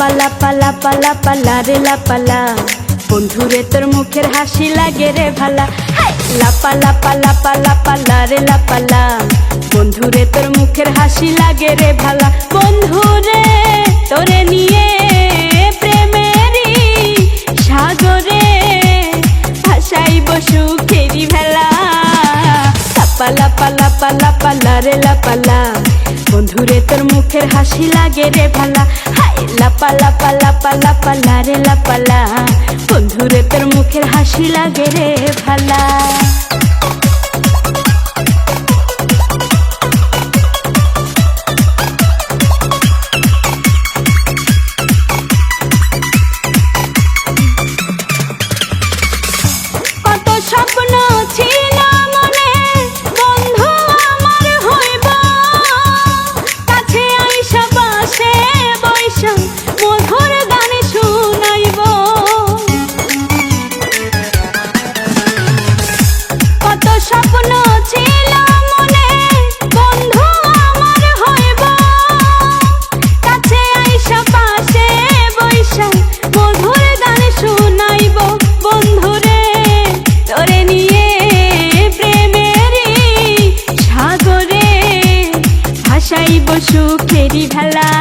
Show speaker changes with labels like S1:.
S1: লাপা লাপা লাপা লারে লাপালা, বন্ধুরে তোর মুখের হাসি লাগে রে ভালা। লাপা লাপা লাপা লাপা লারে লাপালা, বন্ধুরে তোর মুখের হাসি লাগে রে ভালা। বন্ধুরে তোরে নিয়ে প্রেমেরই সাগরে ভাসাইব সুখেরি ভেলা। লাপা লাপা লাপা লাপা লারে লাপালা, বন্ধুরে তোর মুখের হাসি লাগে রে ভালা। লাপা লাপা লাপা লাপা লারে লাপালা, বন্ধুরে তোর মুখের হাসি লাগে রে ভালা। কত স্বপ্ন ছিল মনে, বন্ধু আমার হইব, কাছে আইসা পাশে বৈশা মধুর গান শুনাইব। কত স্বপ্ন ছিল মনে, বন্ধু আমার হইব, কাছে আইসা পাশে বৈশা মধুর গান শুনাইব। বন্ধুরে তোরে নিয়ে প্রেমেরই সাগরে ভাসাইব সুখেরি ভেলা।